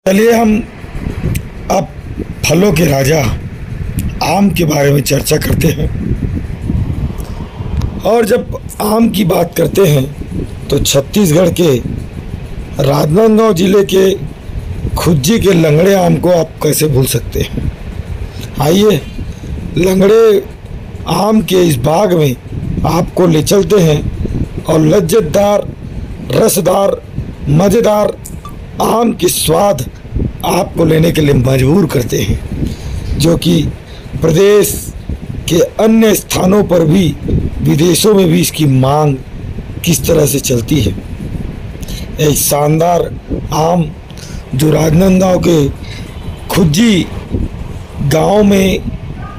चलिए हम अब फलों के राजा आम के बारे में चर्चा करते हैं। और जब आम की बात करते हैं तो छत्तीसगढ़ के राजनांदगांव जिले के खुज्जी के लंगड़े आम को आप कैसे भूल सकते हैं। आइए लंगड़े आम के इस बाग में आपको ले चलते हैं और लज्जतदार, रसदार, मज़ेदार आम की स्वाद आपको लेने के लिए मजबूर करते हैं, जो कि प्रदेश के अन्य स्थानों पर भी, विदेशों में भी इसकी मांग किस तरह से चलती है। एक शानदार आम जो राजनांदगांव के खुज्जी गांव में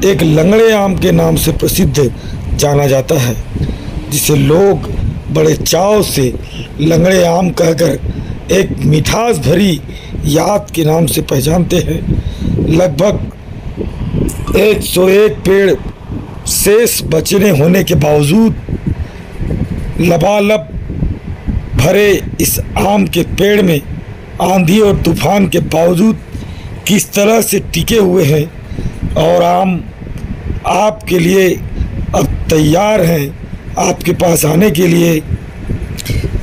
एक लंगड़े आम के नाम से प्रसिद्ध जाना जाता है, जिसे लोग बड़े चाव से लंगड़े आम कहकर एक मिठास भरी याद के नाम से पहचानते हैं। लगभग 101 पेड़ शेष बचने होने के बावजूद लबालब भरे इस आम के पेड़ में आंधी और तूफान के बावजूद किस तरह से टिके हुए हैं और आम आपके लिए अब तैयार हैं आपके पास आने के लिए।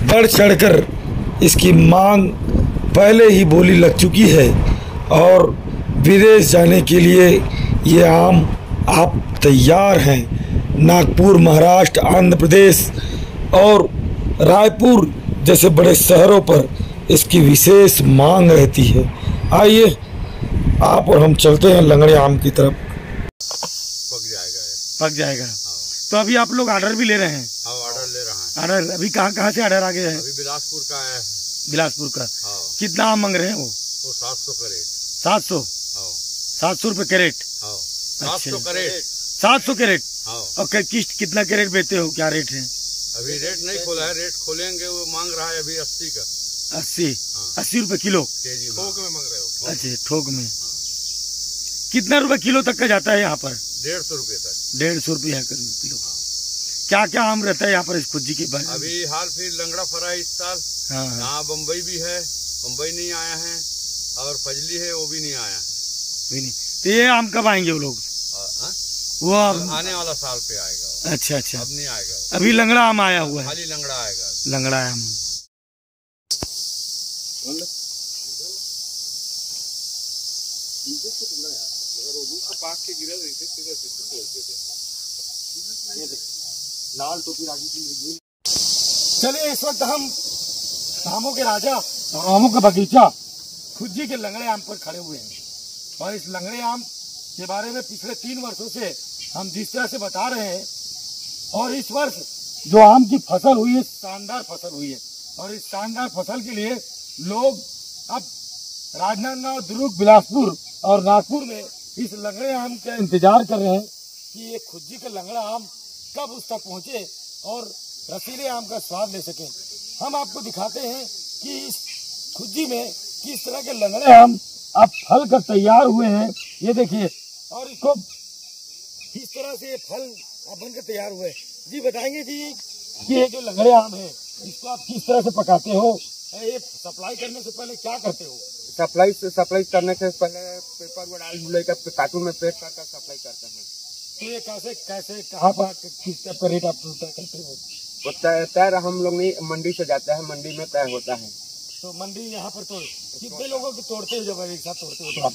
बढ़ चढ़कर इसकी मांग पहले ही बोली लग चुकी है और विदेश जाने के लिए ये आम आप तैयार हैं। नागपुर, महाराष्ट्र, आंध्र प्रदेश और रायपुर जैसे बड़े शहरों पर इसकी विशेष मांग रहती है। आइए आप और हम चलते हैं लंगड़े आम की तरफ। पक जाएगा। तो अभी आप लोग ऑर्डर भी ले रहे हैं? हाँ, ऑर्डर ले रहे हैं। ऑर्डर अभी कहाँ से ऑर्डर आ गया है? अभी बिलासपुर का है। बिलासपुर का? हाँ। कितना आम मांग रहे हैं वो? 700 कैरेट। 700? हाँ। 700 रुपये कैरेट? हाँ। 700 कैरेट। 700 कैरेट? हाँ। और किस्त कितना कैरेट बेचते हो, क्या रेट है? अभी रेट नहीं खोला है, रेट खोलेंगे। वो मांग रहा है अभी 80 का। 80 रुपये किलो? केजी थोक में मांग रहे हो? अच्छा, थोक में। कितना रुपए किलो तक का जाता है यहाँ पर? 150 रुपये तक। 150 रुपये किलो। क्या क्या आम रहता है यहाँ पर इस खुज्जी के बारे में? अभी हाल फिर लंगड़ा फरा है इस साल। हाँ। यहाँ बम्बई भी है, बम्बई नहीं आया है, और फजली है वो भी नहीं आया है। तो ये आम कब आएंगे वो लोग? वो आने वाला साल पे आएगा। अच्छा अच्छा, अब नहीं आएगा। अभी लंगड़ा आम आया हुआ है? खाली लंगड़ा आएगा। लंगड़ा आम। लाल टोपी राजी। चलिए इस वक्त हम आमों के राजा और आमों का बगीचा खुज्जी के लंगड़े आम पर खड़े हुए हैं। और इस लंगड़े आम के बारे में पिछले 3 वर्षों से हम जिस तरह से बता रहे हैं, और इस वर्ष जो आम की फसल हुई है, शानदार फसल हुई है। और इस शानदार फसल के लिए लोग अब राजनांदगांव, दुर्ग, बिलासपुर और नागपुर में इस लंगड़े आम का इंतजार कर रहे हैं कि ये खुज्जी का लंगड़ा आम कब उस तक पहुंचे और रसीले आम का स्वाद ले सके। हम आपको दिखाते हैं कि इस खुज्जी में किस तरह के लंगड़े आम अब फल कर तैयार हुए हैं। ये देखिए, और इसको किस तरह से ये फल अब बनकर तैयार हुए। जी बताएंगे जी कि ये जो लंगड़े आम है इसको आप किस तरह से पकाते हो? ये सप्लाई करने से पहले क्या करते हो? सप्लाई करने से पहले पेपर वो डाल लेकर कार्टून में पैक कर सप्लाई करते हैं। तो ये कैसे कहाँ पर किस टाइप का रेट आप तय करते हो? वो तय हम लोग नहीं, मंडी से जाता है, मंडी में तय होता है। तो मंडी यहाँ पर तो कितने लोगों को तोड़ते हो? जब एक साथ तोड़ते हो तो आप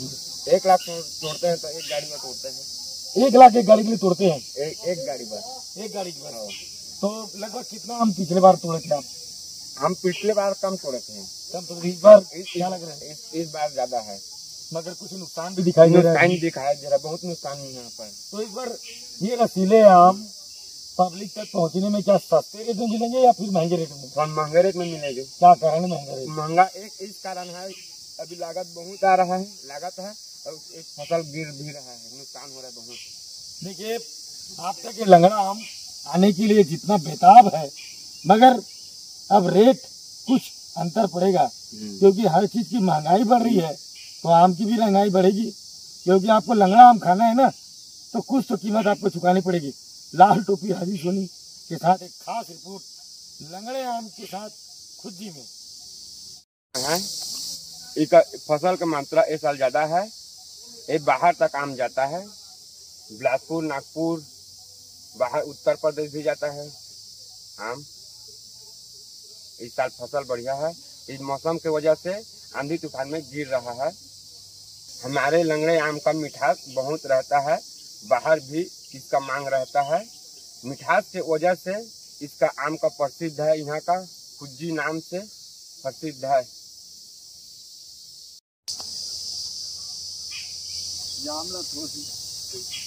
1 लाख तोड़ते हैं तो एक गाड़ी में तोड़ते हैं। 1 लाख एक गाड़ी के लिए तोड़ते हैं? एक गाड़ी पर। एक गाड़ी के बाद। तो लगभग कितना हम पिछले बार तोड़े थे आप? हम पिछले बार कम तोड़े थे। कम तो इस बार क्या लग रहा है? इस बार ज्यादा है, मगर कुछ नुकसान भी दिखाई दे रहा है। नुकसान दिखाई दे रहा है, बहुत नुकसान है यहाँ पर। तो इस बार ये रसीले आम पब्लिक तक पहुँचने में क्या सस्ते रेट में मिलेंगे या फिर महंगे रेट में? महंगे रेट में मिलेंगे। क्या कारण है महंगा रेट? महंगा एक इस कारण है, अभी लागत बहुत आ रहा है, लागत है, और एक फसल गिर भी रहा है, नुकसान हो रहा है बहुत। देखिए, आप तक ये लंगड़ा आम आने के लिए जितना बेताब है, मगर अब रेट कुछ अंतर पड़ेगा, क्योंकि हर चीज की महंगाई बढ़ रही है, तो आम की भी महंगाई बढ़ेगी। क्योंकि आपको लंगड़ा आम खाना है ना, तो कुछ तो कीमत आपको चुकानी पड़ेगी। लाल टोपी हाजी सोनी के साथ एक खास रिपोर्ट लंगड़े आम के साथ खुज्जी में। इसका फसल का मात्रा इस साल ज्यादा है। ये बाहर तक आम जाता है, बिलासपुर, नागपुर, बाहर उत्तर प्रदेश भी जाता है आम। इस साल फसल बढ़िया है। इस मौसम की वजह से आंधी तूफान में गिर रहा है। हमारे लंगड़े आम का मिठास बहुत रहता है, बाहर भी इसका मांग रहता है। मिठास की वजह से इसका आम का प्रसिद्ध है, यहाँ का खुज्जी नाम से प्रसिद्ध है। ये आमला थोड़ी